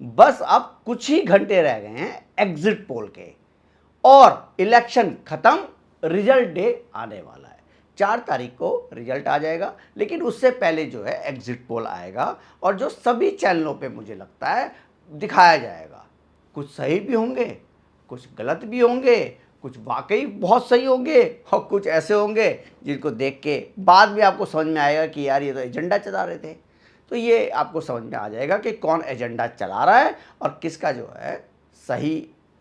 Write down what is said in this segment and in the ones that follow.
बस अब कुछ ही घंटे रह गए हैं एग्जिट पोल के और इलेक्शन खत्म, रिजल्ट डे आने वाला है। 4 तारीख को रिजल्ट आ जाएगा, लेकिन उससे पहले जो है एग्जिट पोल आएगा और जो सभी चैनलों पे मुझे लगता है दिखाया जाएगा। कुछ सही भी होंगे, कुछ गलत भी होंगे, कुछ वाकई बहुत सही होंगे और कुछ ऐसे होंगे जिनको देख के बाद में आपको समझ में आएगा कि यार ये तो एजेंडा चला रहे थे। तो ये आपको समझ में आ जाएगा कि कौन एजेंडा चला रहा है और किसका जो है सही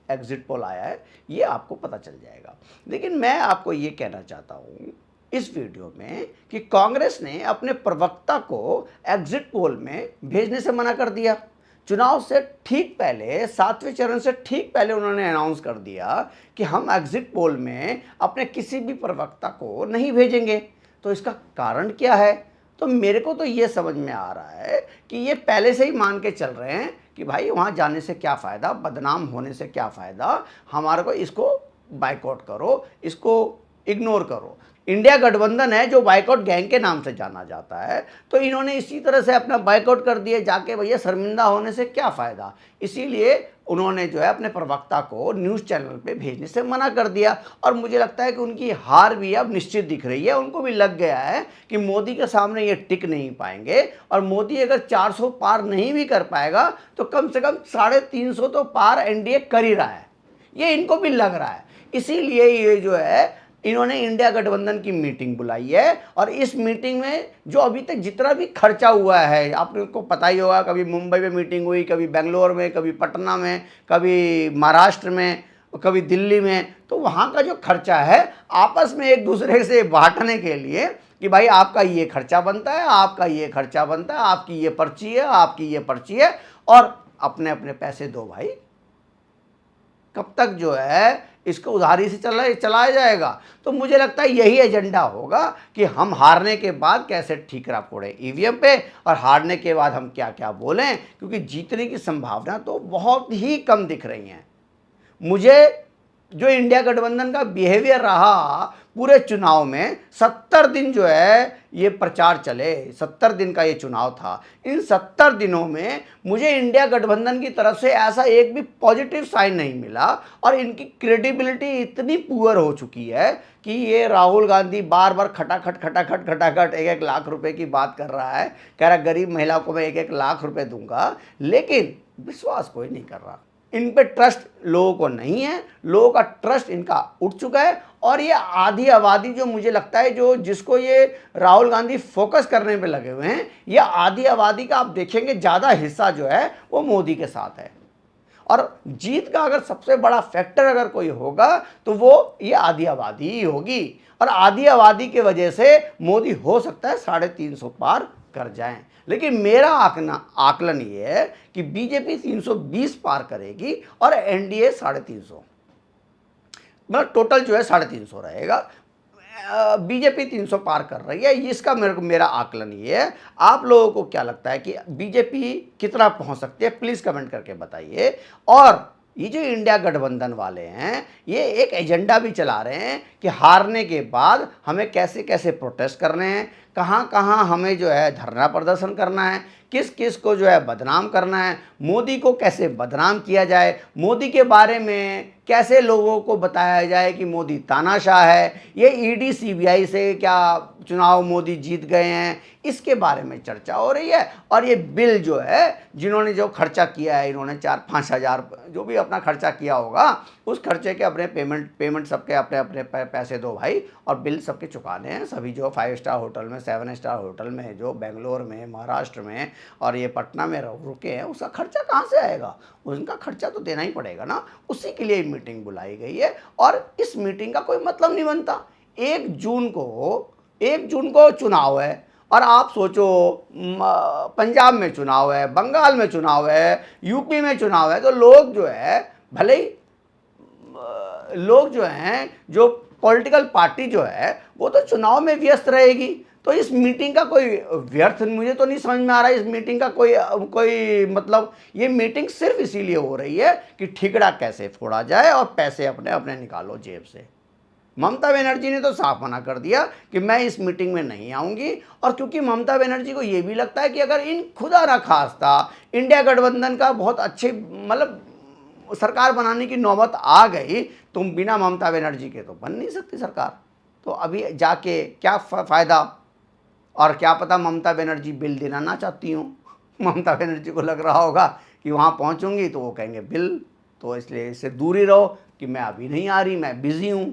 एग्जिट पोल आया है, ये आपको पता चल जाएगा। लेकिन मैं आपको ये कहना चाहता हूँ इस वीडियो में कि कांग्रेस ने अपने प्रवक्ता को एग्जिट पोल में भेजने से मना कर दिया। चुनाव से ठीक पहले, 7वें चरण से ठीक पहले उन्होंने अनाउंस कर दिया कि हम एग्जिट पोल में अपने किसी भी प्रवक्ता को नहीं भेजेंगे। तो इसका कारण क्या है? तो मेरे को तो ये समझ में आ रहा है कि ये पहले से ही मान के चल रहे हैं कि भाई वहाँ जाने से क्या फ़ायदा, बदनाम होने से क्या फ़ायदा, हमारे को इसको बाइकआउट करो, इसको इग्नोर करो। इंडिया गठबंधन है जो बाइकआउट गैंग के नाम से जाना जाता है, तो इन्होंने इसी तरह से अपना बाइकआउट कर दिया, जाके भैया शर्मिंदा होने से क्या फ़ायदा। इसीलिए उन्होंने जो है अपने प्रवक्ता को न्यूज़ चैनल पे भेजने से मना कर दिया। और मुझे लगता है कि उनकी हार भी अब निश्चित दिख रही है। उनको भी लग गया है कि मोदी के सामने ये टिक नहीं पाएंगे और मोदी अगर 400 पार नहीं भी कर पाएगा तो कम से कम 350 तो पार एनडीए कर ही रहा है, ये इनको भी लग रहा है। इसीलिए ये जो है इन्होंने इंडिया गठबंधन की मीटिंग बुलाई है और इस मीटिंग में जो अभी तक जितना भी खर्चा हुआ है, आपको पता ही होगा, कभी मुंबई में मीटिंग हुई, कभी बेंगलोर में, कभी पटना में, कभी महाराष्ट्र में, कभी दिल्ली में, तो वहाँ का जो खर्चा है आपस में एक दूसरे से बांटने के लिए कि भाई आपका ये खर्चा बनता है, आपका ये खर्चा बनता है, आपकी ये पर्ची है, आपकी ये पर्ची है, और अपने अपने पैसे दो भाई। कब तक जो है इसको उधारी से चलाया जाएगा? तो मुझे लगता है यही एजेंडा होगा कि हम हारने के बाद कैसे ठीकरा फोड़े ईवीएम पे और हारने के बाद हम क्या क्या बोलें, क्योंकि जीतने की संभावना तो बहुत ही कम दिख रही है। मुझे जो इंडिया गठबंधन का बिहेवियर रहा पूरे चुनाव में, 70 दिन जो है ये प्रचार चले, 70 दिन का ये चुनाव था, इन 70 दिनों में मुझे इंडिया गठबंधन की तरफ से ऐसा एक भी पॉजिटिव साइन नहीं मिला और इनकी क्रेडिबिलिटी इतनी पुअर हो चुकी है कि ये राहुल गांधी बार बार खटाखट 1-1 लाख रुपए की बात कर रहा है, कह रहा गरीब महिला को मैं 1-1 लाख रुपए दूंगा, लेकिन विश्वास कोई नहीं कर रहा। इन पे ट्रस्ट लोगों को नहीं है, लोगों का ट्रस्ट इनका उठ चुका है। और ये आधी आबादी जो मुझे लगता है जो जिसको ये राहुल गांधी फोकस करने पे लगे हुए हैं, ये आधी आबादी का आप देखेंगे ज़्यादा हिस्सा जो है वो मोदी के साथ है। और जीत का अगर सबसे बड़ा फैक्टर अगर कोई होगा तो वो ये आधी आबादी ही होगी। और आधी आबादी की वजह से मोदी हो सकता है 350 पार कर जाएं, लेकिन मेरा आकलन ये है कि बीजेपी 320 पार करेगी और एनडीए 350, मतलब टोटल जो है 350 रहेगा। बीजेपी 300 पार कर रही है, इसका मेरा आकलन ये है। आप लोगों को क्या लगता है कि बीजेपी कितना पहुंच सकती है? प्लीज़ कमेंट करके बताइए। और ये जो इंडिया गठबंधन वाले हैं ये एक एजेंडा भी चला रहे हैं कि हारने के बाद हमें कैसे कैसे प्रोटेस्ट करने हैं, कहाँ कहाँ हमें जो है धरना प्रदर्शन करना है, किस किस को जो है बदनाम करना है, मोदी को कैसे बदनाम किया जाए, मोदी के बारे में कैसे लोगों को बताया जाए कि मोदी तानाशाह है, ये ईडी सीबीआई से क्या चुनाव मोदी जीत गए हैं, इसके बारे में चर्चा हो रही है। और ये बिल जो है जिन्होंने जो खर्चा किया है, इन्होंने 4-5 हज़ार जो भी अपना खर्चा किया होगा, उस खर्चे के अपने पेमेंट सबके अपने अपने पैसे दो भाई, और बिल सबके चुकाने हैं। सभी जो 5 स्टार होटल में, 7 स्टार होटल में, जो बेंगलोर में, महाराष्ट्र में और ये पटना में रुके हैं, उसका खर्चा कहाँ से आएगा? उनका खर्चा तो देना ही पड़ेगा ना। उसी के लिए मीटिंग बुलाई गई है और इस मीटिंग का कोई मतलब नहीं बनता। 1 जून को चुनाव है और आप सोचो पंजाब में चुनाव है, बंगाल में चुनाव है, यूपी में चुनाव है, तो लोग जो है भले ही लोग जो हैं, जो पॉलिटिकल पार्टी जो है वो तो चुनाव में व्यस्त रहेगी। तो इस मीटिंग का कोई व्यर्थ मुझे तो नहीं समझ में आ रहा है। इस मीटिंग का कोई मतलब, ये मीटिंग सिर्फ इसीलिए हो रही है कि ठिकरा कैसे फोड़ा जाए और पैसे अपने अपने निकालो जेब से। ममता बनर्जी ने तो साफ मना कर दिया कि मैं इस मीटिंग में नहीं आऊंगी। और क्योंकि ममता बनर्जी को ये भी लगता है कि अगर इन खुदा ना खास्ता इंडिया गठबंधन का बहुत अच्छे मतलब सरकार बनाने की नौबत आ गई तो बिना ममता बनर्जी के तो बन नहीं सकती सरकार। तो अभी जाके क्या फ़ायदा, और क्या पता ममता बनर्जी बिल देना ना चाहती हूँ। ममता बनर्जी को लग रहा होगा कि वहाँ पहुँचूंगी तो वो कहेंगे बिल, तो इसलिए इससे दूर ही रहो कि मैं अभी नहीं आ रही, मैं बिज़ी हूँ।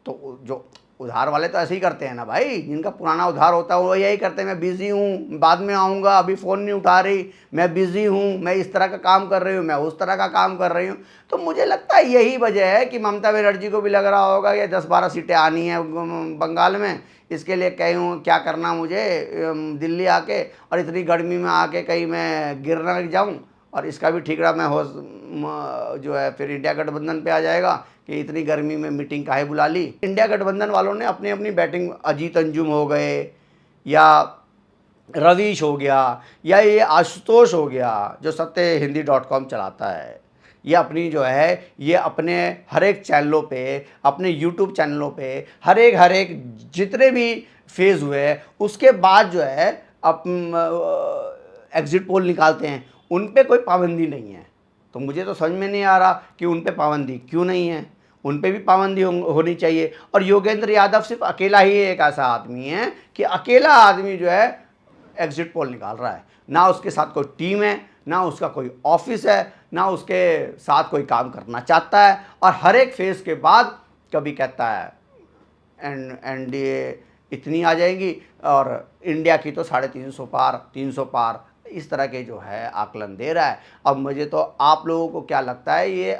तो जो उधार वाले तो ऐसे ही करते हैं ना भाई, जिनका पुराना उधार होता है वो यही करते हैं, मैं बिज़ी हूँ, बाद में आऊँगा, अभी फ़ोन नहीं उठा रही, मैं बिज़ी हूँ, मैं इस तरह का काम कर रही हूँ, मैं उस तरह का काम कर रही हूँ। तो मुझे लगता है यही वजह है कि ममता बनर्जी को भी लग रहा होगा कि 10-12 सीटें आनी है बंगाल में, इसके लिए कहूँ क्या करना मुझे दिल्ली आके, और इतनी गर्मी में आके कहीं मैं गिर ना जाऊँ। और इसका भी ठीक रहा मैं हो जो है फिर इंडिया गठबंधन पे आ जाएगा कि इतनी गर्मी में मीटिंग काहे बुला ली। इंडिया गठबंधन वालों ने अपनी अपनी बैटिंग, अजीत अंजुम हो गए या रवीश हो गया या ये आशुतोष हो गया जो सत्यहिंदी.com चलाता है, ये अपनी जो है ये अपने हर एक चैनलों पे, अपने यूट्यूब चैनलों पे हर एक जितने भी फेज़ हुए उसके बाद जो है एग्ज़िट पोल निकालते हैं, उन पे कोई पाबंदी नहीं है। तो मुझे तो समझ में नहीं आ रहा कि उन पे पाबंदी क्यों नहीं है, उन पे भी पाबंदी होनी चाहिए। और योगेंद्र यादव सिर्फ अकेला ही एक ऐसा आदमी है कि अकेला आदमी जो है एग्जिट पोल निकाल रहा है, ना उसके साथ कोई टीम है, ना उसका कोई ऑफिस है, ना उसके साथ कोई काम करना चाहता है। और हर एक फेज़ के बाद कभी कहता है एनडीए इतनी आ जाएगी और इंडिया की तो 350 पार, 300 पार, इस तरह के जो है आकलन दे रहा है। अब मुझे तो आप लोगों को क्या लगता है ये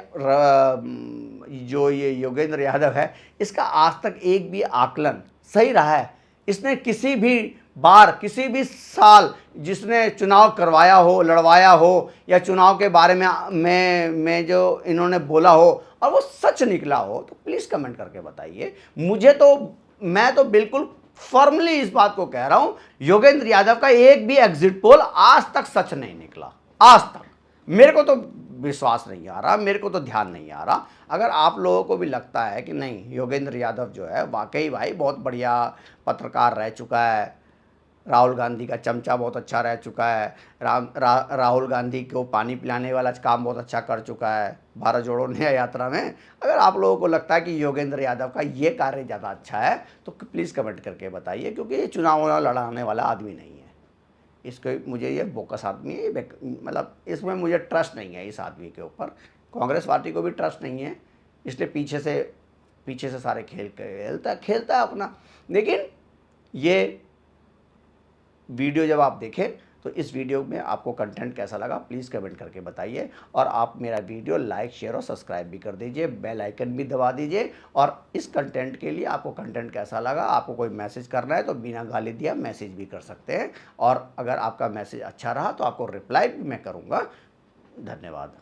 जो ये योगेंद्र यादव है इसका आज तक एक भी आकलन सही रहा है? इसने किसी भी बार, किसी भी साल जिसने चुनाव करवाया हो, लड़वाया हो, या चुनाव के बारे में जो इन्होंने बोला हो और वो सच निकला हो, तो प्लीज़ कमेंट करके बताइए। मैं तो बिल्कुल फॉर्मली इस बात को कह रहा हूं, योगेंद्र यादव का एक भी एग्जिट पोल आज तक सच नहीं निकला, आज तक। मेरे को तो विश्वास नहीं आ रहा, मेरे को तो ध्यान नहीं आ रहा। अगर आप लोगों को भी लगता है कि नहीं योगेंद्र यादव जो है वाकई भाई बहुत बढ़िया पत्रकार रह चुका है, राहुल गांधी का चमचा बहुत अच्छा रह चुका है, राहुल गांधी को पानी पिलाने वाला काम बहुत अच्छा कर चुका है भारत जोड़ो न्याय यात्रा में, अगर आप लोगों को लगता है कि योगेंद्र यादव का ये कार्य ज़्यादा अच्छा है तो प्लीज़ कमेंट करके बताइए, क्योंकि ये चुनाव लड़ाने वाला आदमी नहीं है। इसको मुझे ये बोकस आदमी है, मतलब इसमें मुझे ट्रस्ट नहीं है इस आदमी के ऊपर। कांग्रेस पार्टी को भी ट्रस्ट नहीं है, इसलिए पीछे से सारे खेल खेलता है अपना। लेकिन ये वीडियो जब आप देखें तो इस वीडियो में आपको कंटेंट कैसा लगा प्लीज़ कमेंट करके बताइए। और आप मेरा वीडियो लाइक, शेयर और सब्सक्राइब भी कर दीजिए, बेल आइकन भी दबा दीजिए। और इस कंटेंट के लिए आपको कंटेंट कैसा लगा, आपको कोई मैसेज करना है तो बिना गाली दिया मैसेज भी कर सकते हैं। और अगर आपका मैसेज अच्छा रहा तो आपको रिप्लाई भी मैं करूँगा। धन्यवाद।